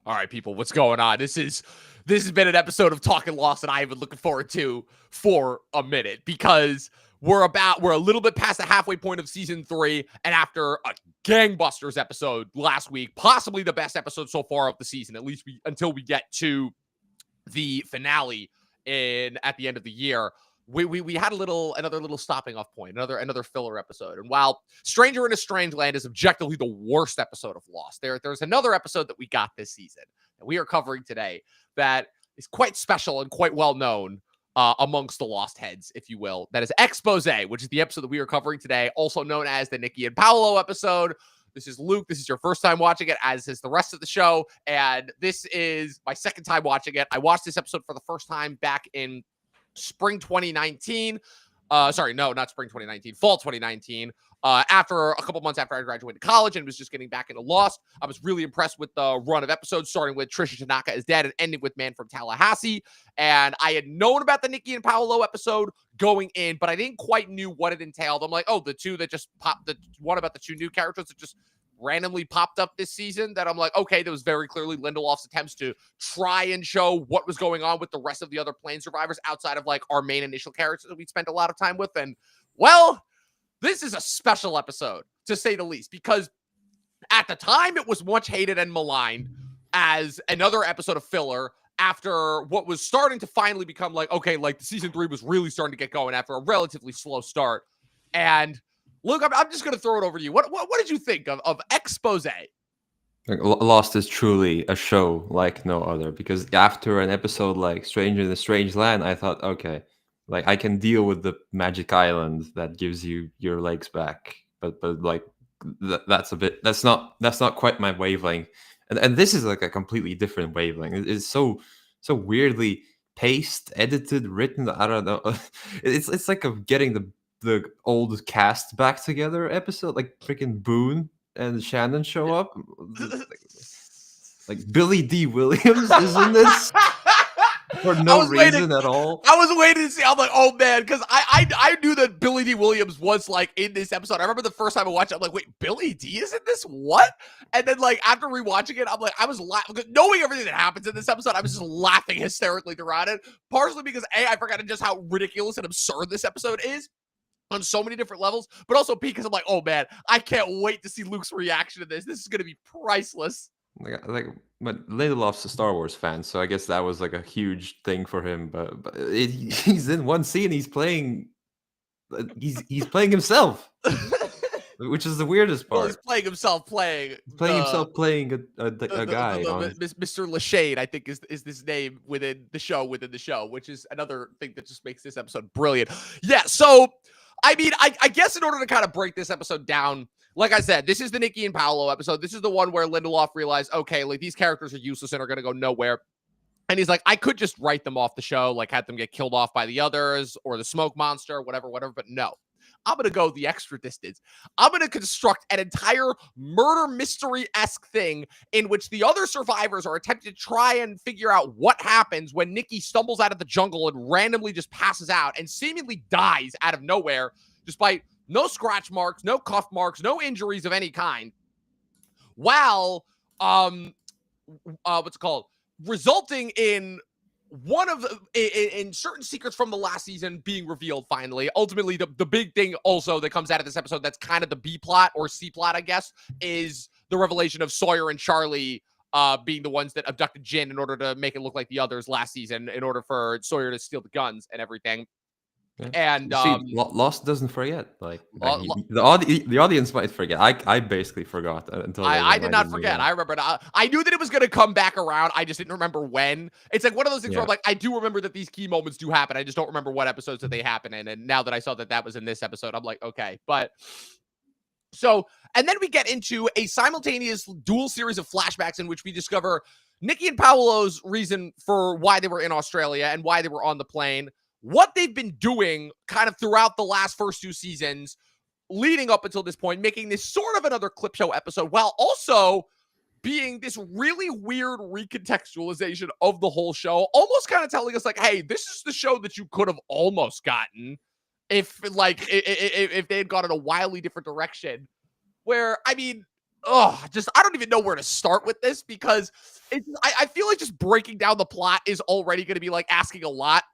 All right, people, what's going on? This has been an episode of Talkin' Lost that I've been looking forward to for a minute because we're a little bit past the halfway point of season 3, and after a gangbusters episode last week, possibly the best episode so far of the season, at least until we get to the finale at the end of the year. We had another little stopping off point, another filler episode. And while Stranger in a Strange Land is objectively the worst episode of Lost, there's another episode that we got this season that we are covering today that is quite special and quite well known amongst the Lost heads, if you will. That is Exposé, which is the episode that we are covering today, also known as the Nikki and Paulo episode. This is Luke. This is your first time watching it, as is the rest of the show. And this is my second time watching it. I watched this episode for the first time back in spring 2019. Sorry, no, not spring 2019, fall 2019. After a couple months after I graduated college and was just getting back into Lost, I was really impressed with the run of episodes, starting with Trisha Tanaka is dead and ending with Man from Tallahassee. And I had known about the Nikki and Paulo episode going in, but I didn't quite knew what it entailed. I'm like, oh, the two that just popped, the one about the two new characters that just randomly popped up this season, that I'm like, okay, that was very clearly Lindelof's attempts to try and show what was going on with the rest of the other plane survivors outside of like our main initial characters that we spent a lot of time with. And well, this is a special episode to say the least, because at the time it was much hated and maligned as another episode of filler after what was starting to finally become like, okay, like season 3 was really starting to get going after a relatively slow start. And Luke, I'm just going to throw it over to you. What did you think of Exposé? Lost is truly a show like no other, because after an episode like Stranger in a Strange Land, I thought, okay, like I can deal with the magic island that gives you your legs back, but like that's not quite my wavelength, and this is like a completely different wavelength. It's so weirdly paced, edited, written. I don't know. It's like getting the old cast back together episode, like freaking Boone and Shannon show up. Like Billy D. Williams is in this for no reason at all. I was waiting to see. I'm like, oh man, because I knew that Billy D. Williams was like in this episode. I remember the first time I watched it, I'm like, wait, Billy D. is in this? What? And then like after rewatching it, I'm like, I was laughing, knowing everything that happens in this episode. I was just laughing hysterically throughout it. Partially because I forgot just how ridiculous and absurd this episode is on so many different levels, but also because I'm like, oh man, I can't wait to see Luke's reaction to this. This is going to be priceless. But Lindelof's a Star Wars fan, so I guess that was like a huge thing for him. But he's in one scene, he's playing himself, which is the weirdest part. Well, he's playing himself playing a guy. Mr. Lashane, I think is this name within the show, which is another thing that just makes this episode brilliant. Yeah, so I mean, I guess in order to kind of break this episode down, like I said, this is the Nikki and Paulo episode. This is the one where Lindelof realized, okay, like these characters are useless and are going to go nowhere. And he's like, I could just write them off the show, like had them get killed off by the others or the smoke monster, whatever. But no, I'm going to go the extra distance. I'm going to construct an entire murder mystery-esque thing in which the other survivors are attempting to try and figure out what happens when Nikki stumbles out of the jungle and randomly just passes out and seemingly dies out of nowhere, despite no scratch marks, no cuff marks, no injuries of any kind, while, what's it called? Resulting in in certain secrets from the last season being revealed finally. Ultimately, the big thing also that comes out of this episode that's kind of the B plot or C plot, I guess, is the revelation of Sawyer and Charlie being the ones that abducted Jin in order to make it look like the others last season, in order for Sawyer to steal the guns and everything. Yeah. And Lost doesn't forget. The audience might forget. I basically forgot until I did not forget. I remember. I knew that it was going to come back around. I just didn't remember when. It's like one of those things where I'm like, I do remember that these key moments do happen. I just don't remember what episodes that they happen in. And now that I saw that was in this episode, I'm like, okay. But so, and then we get into a simultaneous dual series of flashbacks in which we discover Nikki and Paulo's reason for why they were in Australia and why they were on the plane, what they've been doing kind of throughout the first 2 seasons leading up until this point, making this sort of another clip show episode, while also being this really weird recontextualization of the whole show, almost kind of telling us like, hey, this is the show that you could have almost gotten if they had gone in a wildly different direction. Where, I mean, just I don't even know where to start with this because I feel like just breaking down the plot is already going to be like asking a lot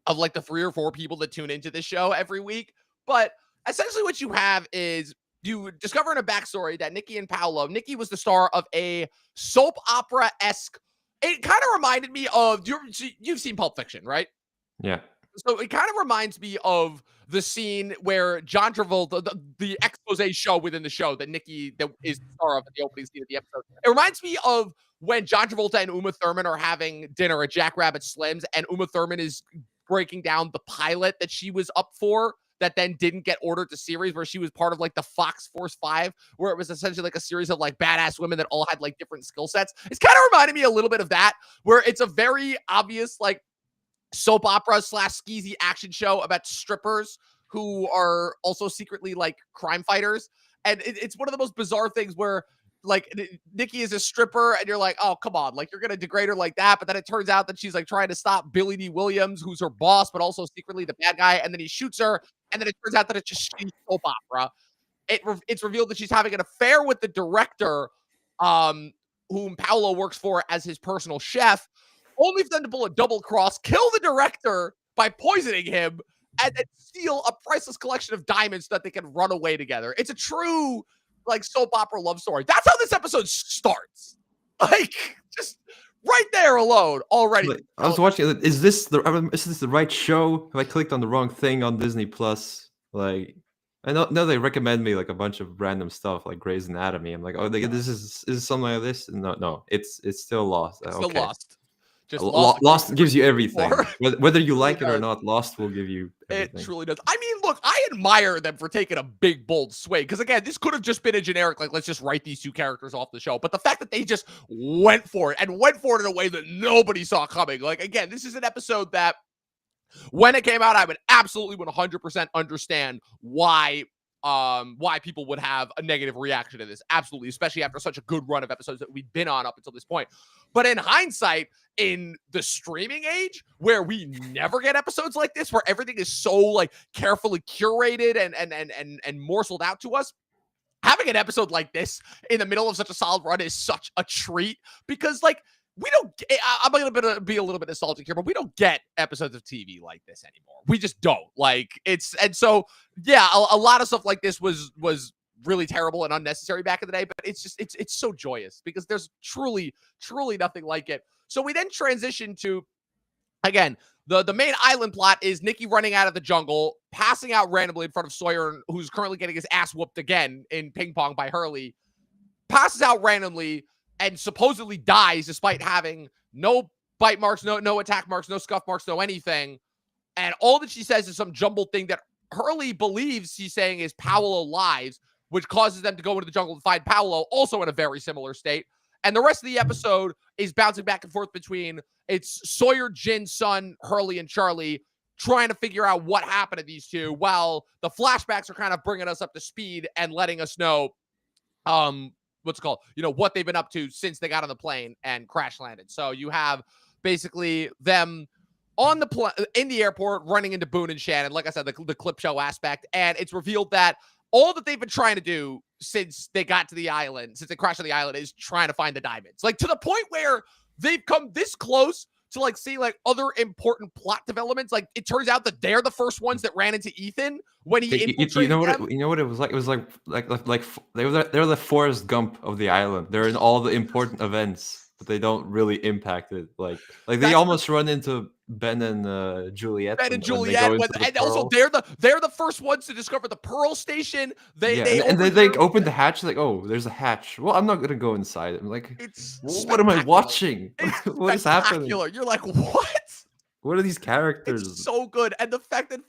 of like the 3 or 4 people that tune into this show every week. But essentially what you have is you discover in a backstory that Nikki and Paulo, Nikki was the star of a soap opera-esque. It kind of reminded me of, you've seen Pulp Fiction, right? Yeah. So it kind of reminds me of the scene where John Travolta, the expose show within the show that Nikki that is the star of at the opening scene of the episode. It reminds me of when John Travolta and Uma Thurman are having dinner at Jack Rabbit Slim's, and Uma Thurman is breaking down the pilot that she was up for that then didn't get ordered to series, where she was part of like the Fox Force 5, where it was essentially like a series of like badass women that all had like different skill sets. It's kind of reminded me a little bit of that, where it's a very obvious like soap opera / skeezy action show about strippers who are also secretly like crime fighters. And it's one of the most bizarre things where like Nikki is a stripper and you're like, oh, come on, like you're going to degrade her like that. But then it turns out that she's like trying to stop Billy D. Williams, who's her boss, but also secretly the bad guy. And then he shoots her. And then it turns out that it's just shitty soap opera. It's revealed that she's having an affair with the director, whom Paulo works for as his personal chef, only for them to pull a double cross, kill the director by poisoning him, and then steal a priceless collection of diamonds so that they can run away together. It's a true, like, soap opera love story. That's how this episode starts. Like, just right there alone already. Like, I was watching. Is this the right show? Have I clicked on the wrong thing on Disney Plus? Like, I know they recommend me like a bunch of random stuff like Grey's Anatomy. I'm like, oh, this is something like this. No, it's still Lost. It's still Okay. Lost. Just Lost gives you everything. Whether you like it or does. not, Lost will give you everything. It truly does. I mean, look, I admire them for taking a big, bold swing. Because again, this could have just been a generic, like, let's just write these 2 characters off the show. But the fact that they just went for it and went for it in a way that nobody saw coming. Like, again, this is an episode that when it came out, I would absolutely 100% understand why people would have a negative reaction to this. Absolutely, especially after such a good run of episodes that we've been on up until this point. But in hindsight, in the streaming age where we never get episodes like this, where everything is so like carefully curated and morseled out to us, having an episode like this in the middle of such a solid run is such a treat because like we don't I'm going to be a little bit nostalgic here, but we don't get episodes of TV like this anymore. We just don't. Like and so yeah, a lot of stuff like this was really terrible and unnecessary back in the day, but it's just it's so joyous because there's truly nothing like it. So we then transition to, again, the main island plot is Nikki running out of the jungle, passing out randomly in front of Sawyer, who's currently getting his ass whooped again in ping pong by Hurley, passes out randomly and supposedly dies despite having no bite marks, no attack marks, no scuff marks, no anything. And all that she says is some jumbled thing that Hurley believes she's saying is Paulo lives, which causes them to go into the jungle to find Paulo, also in a very similar state. And the rest of the episode is bouncing back and forth between it's Sawyer, Jin, Sun, Hurley, and Charlie trying to figure out what happened to these two, while the flashbacks are kind of bringing us up to speed and letting us know, what's it called? What they've been up to since they got on the plane and crash landed. So you have basically them on in the airport running into Boone and Shannon. Like I said, the clip show aspect, and it's revealed that all that they've been trying to do since they got to the island, since they crashed on the island, is trying to find the diamonds. Like to the point where they've come this close to like seeing like other important plot developments. Like it turns out that they're the first ones that ran into Ethan when he infiltrated them. You know what it was like? It was like they're the Forrest Gump of the island. They're in all the important events, but they don't really impact it. Like they almost run into Ben and Juliet. Ben and Juliet, and also they're the first ones to discover the Pearl Station. They open the hatch. Like, oh, there's a hatch. Well, I'm not gonna go inside. I'm like, what am I watching? What is happening? You're like, what? What are these characters? It's so good. And the fact that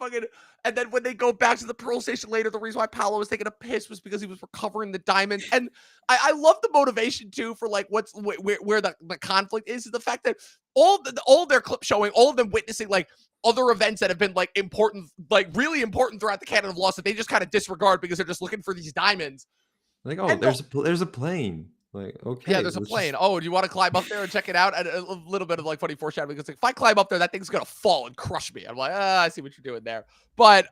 and then when they go back to the Pearl Station later, the reason why Paulo was taking a piss was because he was recovering the diamonds. And I love the motivation too for like where the conflict is the fact that all their clips showing, all of them witnessing like other events that have been like important, like really important throughout the canon of Lost that they just kind of disregard because they're just looking for these diamonds. Like, oh, there's a plane. Like, okay. Yeah, there's a plane. Oh, do you want to climb up there and check it out? And a little bit of like funny foreshadowing. Because like, if I climb up there, that thing's gonna fall and crush me. I'm like, I see what you're doing there. But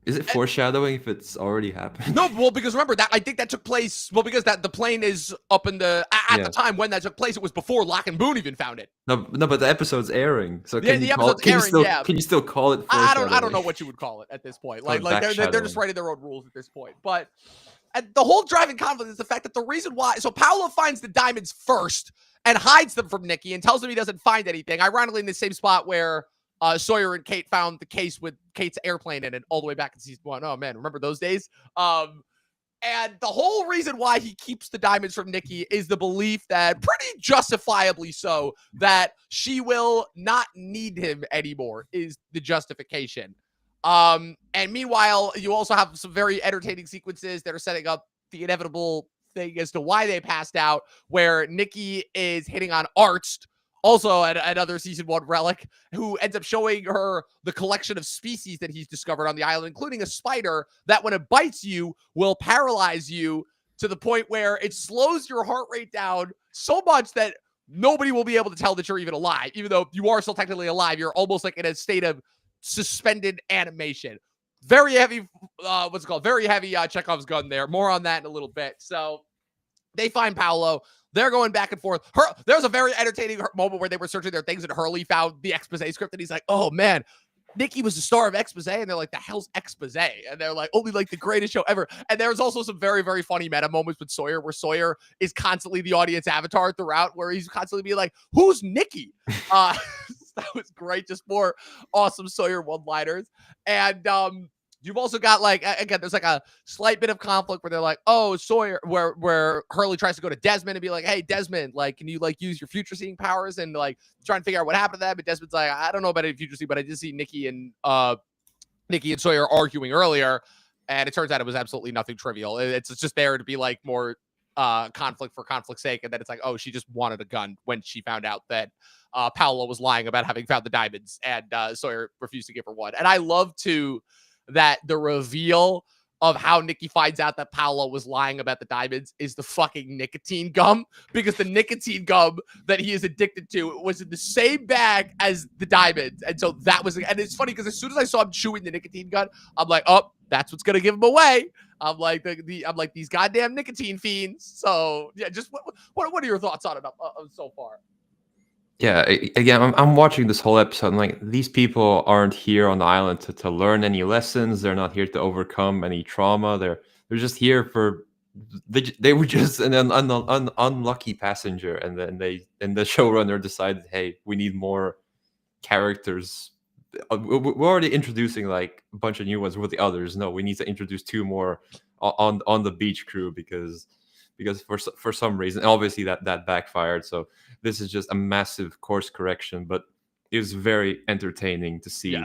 Is it foreshadowing if it's already happened? No, well, because remember that I think that took place. Well, because that the plane is up in the at the Yeah. time when that took place, it was before Locke and Boone even found it. No, no, but the episode's airing. So Yeah, can you the call episode's it? Can you airing. still Yeah, can you still call it I foreshadowing? don't know what you would call it at this point. Call it Like they're just backshadowing. writing their own rules at this point. But and the whole driving conflict is the fact that the reason why. So Paolo finds the diamonds first and hides them from Nikki and tells him he doesn't find anything. Ironically, in the same spot where Sawyer and Kate found the case with Kate's airplane in it all the way back in season 1. Oh man, remember those days? And the whole reason why he keeps the diamonds from Nikki is the belief that, pretty justifiably so, that she will not need him anymore is the justification. And meanwhile, you also have some very entertaining sequences that are setting up the inevitable thing as to why they passed out, where Nikki is hitting on Arzt, also another season 1 relic, who ends up showing her the collection of species that he's discovered on the island, including a spider that when it bites you will paralyze you to the point where it slows your heart rate down so much that nobody will be able to tell that you're even alive. Even though you are still technically alive, you're almost like in a state of suspended animation. Very heavy, what's it called? Very heavy Chekhov's gun there. More on that in a little bit. So they find Paulo. They're going back and forth. There's a very entertaining moment where they were searching their things and Hurley found the Exposé script and he's like, oh man, Nikki was the star of Exposé. And they're like, the hell's Exposé? And they're like, only like the greatest show ever. And there's also some very, very funny meta moments with Sawyer where Sawyer is constantly the audience avatar throughout, where he's constantly being like, who's Nikki? That was great. Just more awesome Sawyer one-liners. And you've also got like, again, there's like a slight bit of conflict where they're like, oh, Sawyer, where Hurley tries to go to Desmond and be like, hey, Desmond, like, can you like use your future seeing powers and like try and figure out what happened to them? But Desmond's like, I don't know about any future seeing, but I did see Nikki and Sawyer arguing earlier. And it turns out it was absolutely nothing trivial. It's just there to be like more conflict for conflict's sake. And then it's like, oh, she just wanted a gun when she found out that Paolo was lying about having found the diamonds and Sawyer refused to give her one. And I love that the reveal of how Nikki finds out that Paolo was lying about the diamonds is the fucking nicotine gum, because the nicotine gum that he is addicted to was in the same bag as the diamonds. And so that was, and it's funny because as soon as I saw him chewing the nicotine gun, I'm like, oh, that's what's going to give him away. I'm like, I'm like, these goddamn nicotine fiends. So yeah, just what are your thoughts on it so far? Yeah, again, I'm watching this whole episode. And like, these people aren't here on the island to learn any lessons. They're not here to overcome any trauma. They're just here for they were just an unlucky passenger, and then the showrunner decided, hey, we need more characters. We're already introducing like a bunch of new ones with the others. No, we need to introduce 2 more on the beach crew because for some reason, obviously that backfired. So this is just a massive course correction, but it was very entertaining to see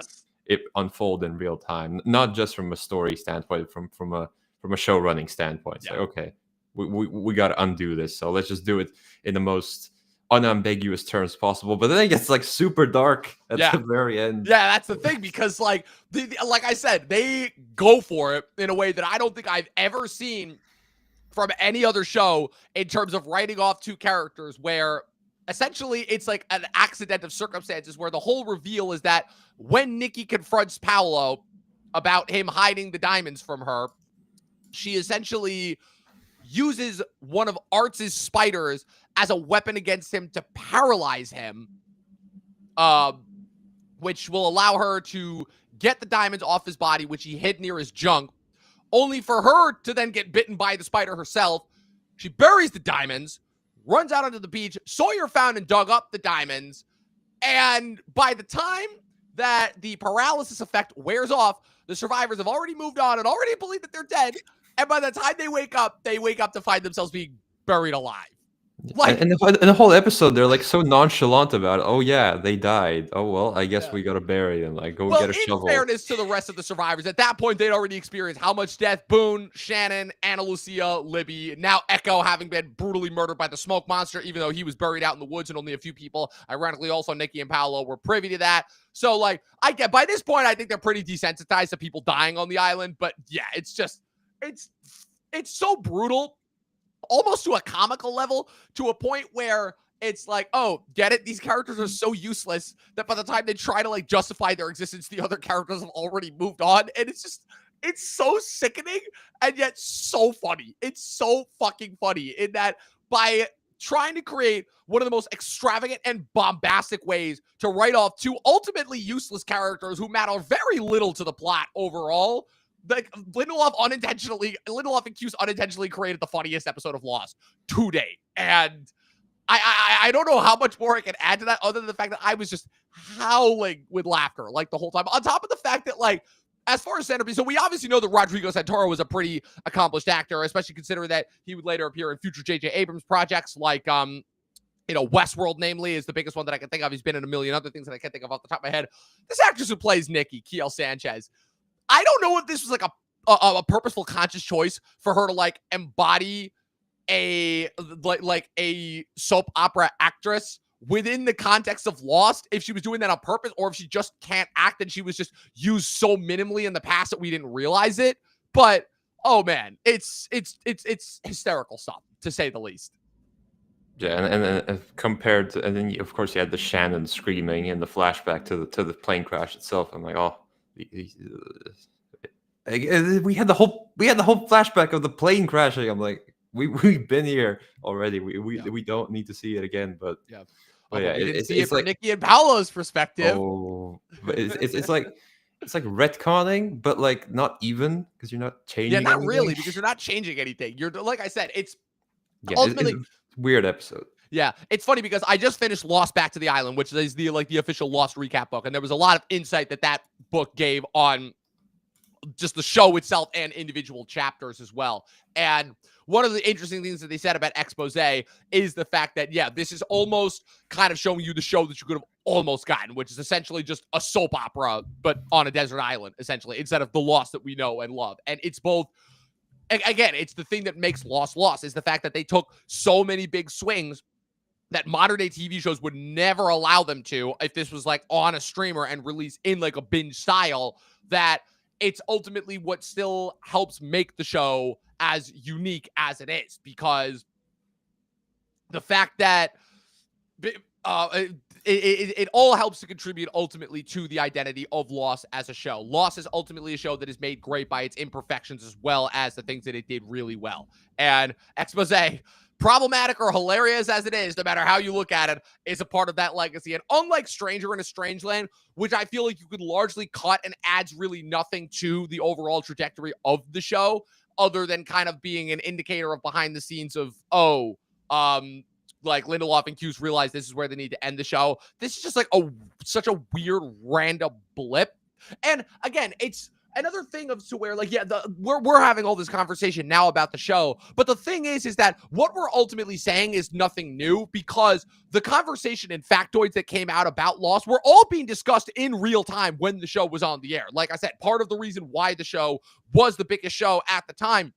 it unfold in real time, not just from a story standpoint, from a show running standpoint. It's like, okay, we got to undo this, so let's just do it in the most unambiguous terms possible. But then it gets like super dark at the very end. Yeah, that's the thing, because like like I said, they go for it in a way that I don't think I've ever seen from any other show in terms of writing off 2 characters, where essentially it's like an accident of circumstances, where the whole reveal is that when Nikki confronts Paolo about him hiding the diamonds from her, she essentially uses one of Artz's spiders as a weapon against him to paralyze him, which will allow her to get the diamonds off his body, which he hid near his junk, only for her to then get bitten by the spider herself. She buries the diamonds, runs out onto the beach. Sawyer found and dug up the diamonds. And by the time that the paralysis effect wears off, the survivors have already moved on and already believe that they're dead. And by the time they wake up to find themselves being buried alive. Like, and the whole episode, they're like so nonchalant about it. Oh yeah, they died. Oh well, I guess we gotta bury them. Like, go get a shovel. In fairness to the rest of the survivors, at that point they'd already experienced how much death Boone, Shannon, Ana Lucia, Libby, now Echo having been brutally murdered by the smoke monster, even though he was buried out in the woods and only a few people. Ironically, also Nikki and Paulo were privy to that. So like, by this point, I think they're pretty desensitized to people dying on the island. But yeah, it's just it's so brutal, almost to a comical level, to a point where it's like, oh, get it? These characters are so useless that by the time they try to like justify their existence, the other characters have already moved on. And it's just, it's so sickening and yet so funny. It's so fucking funny in that by trying to create one of the most extravagant and bombastic ways to write off two ultimately useless characters who matter very little to the plot overall. Like Lindelof and Cuse unintentionally created the funniest episode of Lost to date. And I don't know how much more I can add to that other than the fact that I was just howling with laughter like the whole time. On top of the fact that like, as far as centerpiece, so we obviously know that Rodrigo Santoro was a pretty accomplished actor, especially considering that he would later appear in future J.J. Abrams projects like, Westworld, namely, is the biggest one that I can think of. He's been in a million other things that I can't think of off the top of my head. This actress who plays Nikki, Kiel Sanchez, I don't know if this was like a purposeful, conscious choice for her to like embody a soap opera actress within the context of Lost, if she was doing that on purpose or if she just can't act and she was just used so minimally in the past that we didn't realize it. But oh man, it's hysterical stuff to say the least. Yeah, and compared to, and then of course you had the Shannon screaming in the flashback to the plane crash itself. I'm like, oh, we had the whole flashback of the plane crashing. I'm like, we've been here already. We don't need to see it again. But yeah, but yeah, we didn't it's see it from like Nikki and Paulo's perspective. oh, but it's like retconning, but like not even because you're not changing. Yeah, not anything. really, because you're not changing anything. You're like I said, it's ultimately it's a weird episode. Yeah, it's funny because I just finished Lost Back to the Island, which is the official Lost recap book, and there was a lot of insight that book gave on just the show itself and individual chapters as well. And one of the interesting things that they said about Exposé is the fact that, yeah, this is almost kind of showing you the show that you could have almost gotten, which is essentially just a soap opera, but on a desert island, essentially, instead of the Lost that we know and love. And it's both, again, it's the thing that makes Lost, is the fact that they took so many big swings that modern day TV shows would never allow them to if this was like on a streamer and released in like a binge style, that it's ultimately what still helps make the show as unique as it is, because the fact that it all helps to contribute ultimately to the identity of Lost as a show. Lost is ultimately a show that is made great by its imperfections as well as the things that it did really well. And Exposé, problematic or hilarious as it is, no matter how you look at it, is a part of that legacy. And unlike Stranger in a Strange Land, which I feel like you could largely cut and adds really nothing to the overall trajectory of the show, other than kind of being an indicator of behind the scenes of, like Lindelof and Cuse realize this is where they need to end the show. This is just like such a weird random blip. And again, it's another thing of to where like, yeah, we're having all this conversation now about the show, but the thing is that what we're ultimately saying is nothing new, because the conversation and factoids that came out about Lost were all being discussed in real time when the show was on the air. Like I said, part of the reason why the show was the biggest show at the time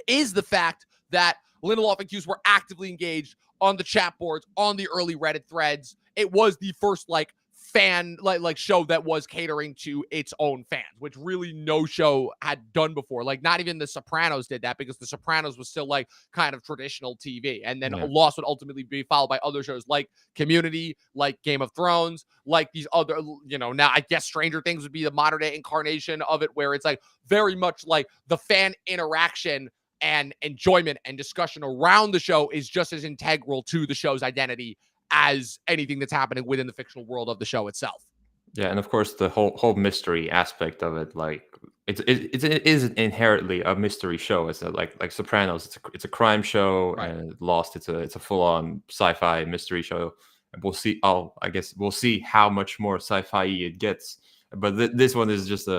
is the fact that Lindelof and Cuse were actively engaged on the chat boards, on the early Reddit threads. It was the first like fan like show that was catering to its own fans, which really no show had done before. Like not even The Sopranos did that, because The Sopranos was still like kind of traditional TV. And then Lost would ultimately be followed by other shows like Community, like Game of Thrones, like these other, now I guess Stranger Things would be the modern day incarnation of it, where it's like very much like the fan interaction and enjoyment and discussion around the show is just as integral to the show's identity as anything that's happening within the fictional world of the show itself. Yeah, and of course the whole mystery aspect of it, like it is inherently a mystery show. It's like Sopranos, it's a crime show, right? And Lost, it's a full on sci-fi mystery show. And we'll see. I guess we'll see how much more sci-fi it gets. But this one is just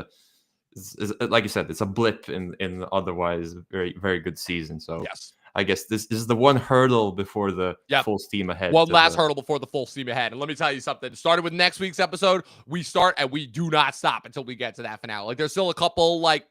is like you said, it's a blip in otherwise very, very good season. So yes, I guess this is the one hurdle before the full steam ahead. One last hurdle before the full steam ahead. And let me tell you something. Started with next week's episode. We start and we do not stop until we get to that finale. Like there's still a couple like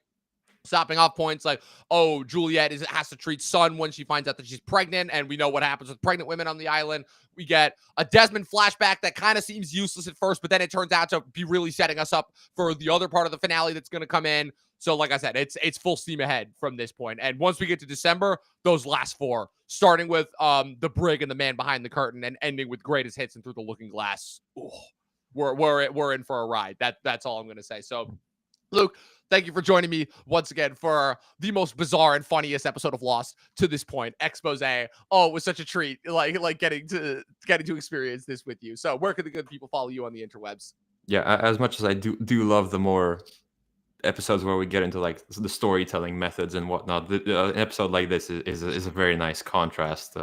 stopping off points, like, oh, Juliet has to treat Sun when she finds out that she's pregnant, and we know what happens with pregnant women on the island. We get a Desmond flashback that kind of seems useless at first, but then it turns out to be really setting us up for the other part of the finale that's going to come in. So like I said, it's full steam ahead from this point. And once we get to December, those last four, starting with the Brig and the Man Behind the Curtain and ending with Greatest Hits and Through the Looking Glass, we're in for a ride. That's all I'm going to say. So Luke, thank you for joining me once again for the most bizarre and funniest episode of Lost to this point, Exposé. Oh, it was such a treat, like getting to experience this with you. So, where can the good people follow you on the interwebs? Yeah, as much as I do love the more episodes where we get into like the storytelling methods and whatnot, an episode like this is a very nice contrast.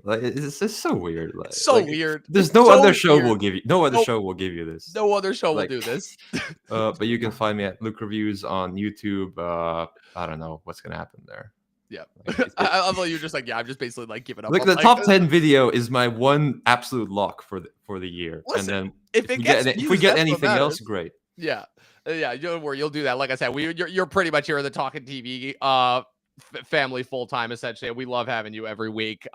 Like it's just so weird. It's so weird. There's It's no so other show weird. will give you no other Nope. show will give you this. No other show will Like, do this. but you can find me at Luke Reviews on YouTube. I don't know what's gonna happen there. Yeah. Like, I thought you were just like, yeah, I'm just basically like giving up. Look, on, the like, top 10 video is my one absolute lock for the year. Listen, and then if it gets if we views, get that's what anything else, matters. great. Yeah. Yeah, don't worry, you'll do that. Like I said, you're pretty much here in the Talkin TV family full time essentially. We love having you every week.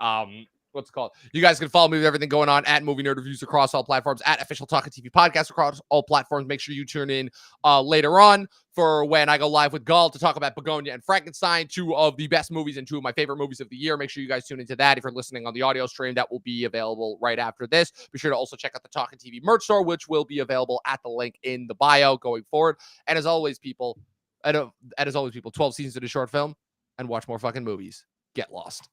What's it called? You guys can follow me with everything going on at Movie Nerd Reviews across all platforms, at Official Talkin TV Podcast across all platforms. Make sure you tune in later on for when I go live with Gall to talk about Begonia and Frankenstein, two of the best movies and two of my favorite movies of the year. Make sure you guys tune into that. If you're listening on the audio stream, that will be available right after this. Be sure to also check out the Talkin TV merch store, which will be available at the link in the bio going forward. And as always, people, 12 seasons in a short film and watch more fucking movies. Get lost.